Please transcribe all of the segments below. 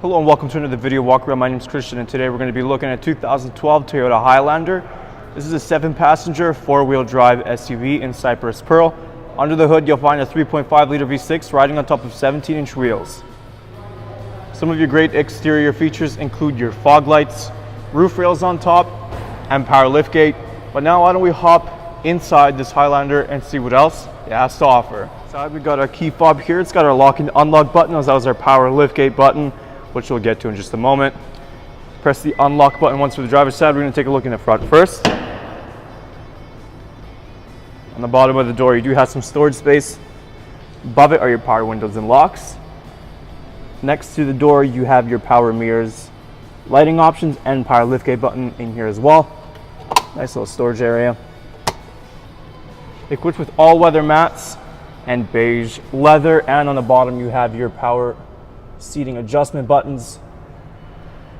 Hello and welcome to another video walk around. My name is Christian and today we're going to be looking at 2012 Toyota Highlander. This is a 7-passenger 4-wheel drive SUV in Cypress Pearl. Under the hood you'll find a 3.5 liter V6 riding on top of 17-inch wheels. Some of your great exterior features include your fog lights, roof rails on top, and power liftgate. But now why don't we hop inside this Highlander and see what else it has to offer. Inside we got our key fob here. It's got our lock and unlock button as well as our power liftgate button, which we'll get to in just a moment. Press the unlock button once for the driver's side. We're going to take a look in the front first. On the bottom of the door you do have some storage space. Above it are your power windows and locks. Next to the door you have your power mirrors, lighting options, and power liftgate button in here as well. Nice little storage area. Equipped with all-weather mats and beige leather, and on the bottom you have your power seating adjustment buttons.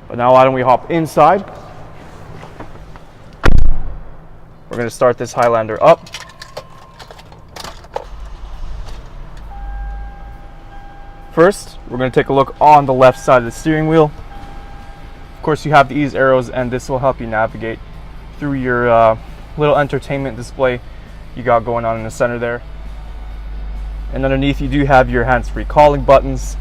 But now why don't we hop inside. We're going to start this Highlander up. First, we're going to take a look on the left side of the steering wheel. Of course, you have these arrows, and this will help you navigate through your little entertainment display you got going on in the center there. And underneath, you do have your hands-free calling buttons.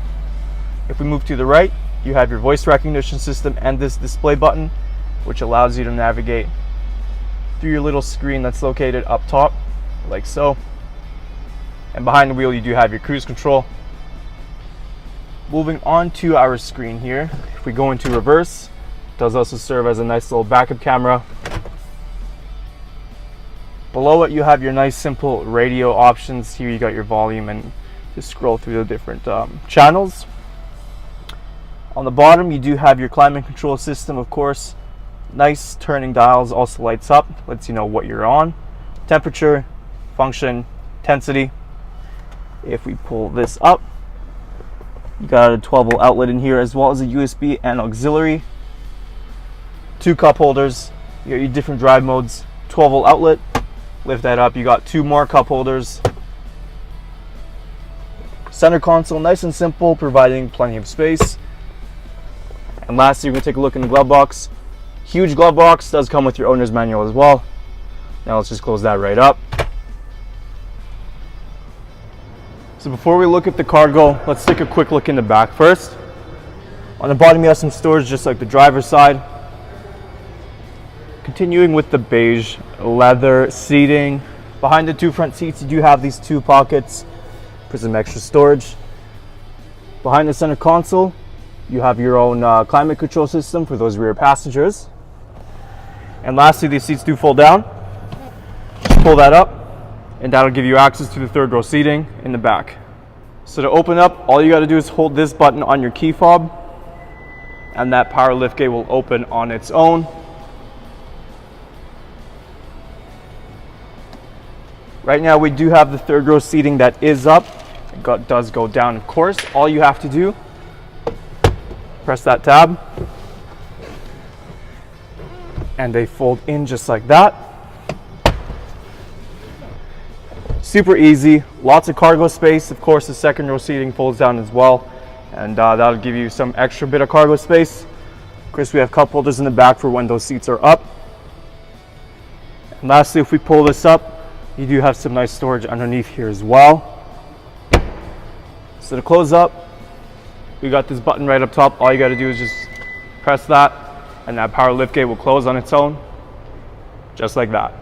If we move to the right, you have your voice recognition system and this display button, which allows you to navigate through your little screen that's located up top, like so. And behind the wheel, you do have your cruise control. Moving on to our screen here, if we go into reverse, it does also serve as a nice little backup camera. Below it you have your nice simple radio options. Here you got your volume and just scroll through the different channels. On the bottom you do have your climate control system, of course. Nice turning dials, also lights up, lets you know what you're on. Temperature, function, intensity. If we pull this up, you got a 12-volt outlet in here as well as a USB and auxiliary. 2 cup holders, you got your different drive modes, 12-volt outlet. Lift that up, you got 2 more cup holders. Center console, nice and simple, providing plenty of space. And lastly, we're going to take a look in the glove box. Huge glove box, does come with your owner's manual as well. Now let's just close that right up. So before we look at the cargo, let's take a quick look in the back first. On the bottom you have some storage just like the driver's side. Continuing with the beige leather seating. Behind the 2 front seats you do have these 2 pockets for some extra storage. Behind the center console you have your own climate control system for those rear passengers. And lastly, these seats do fold down. Just pull that up and that'll give you access to the 3rd row seating in the back. So to open up, all you got to do is hold this button on your key fob and that power liftgate will open on its own. Right now we do have the 3rd row seating that is up. It does go down, of course. All you have to do, press that tab and they fold in just like that. Super easy, lots of cargo space. Of course, the 2nd row seating folds down as well, and that'll give you some extra bit of cargo space. Of course, we have cup holders in the back for when those seats are up. And lastly, if we pull this up, you do have some nice storage underneath here as well. So to close up, we got this button right up top. All you got to do is just press that, and that power liftgate will close on its own, just like that.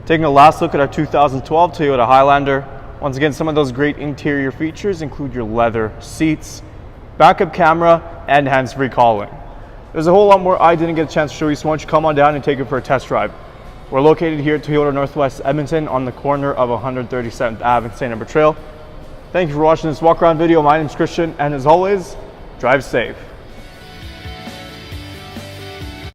Taking a last look at our 2012 Toyota Highlander. Once again, some of those great interior features include your leather seats, backup camera, and hands-free calling. There's a whole lot more I didn't get a chance to show you, so why don't you come on down and take it for a test drive. We're located here at Toyota Northwest Edmonton on the corner of 137th Ave and St.Albert Trail. Thank you for watching this walk-around video. My name is Christian, and as always, drive safe.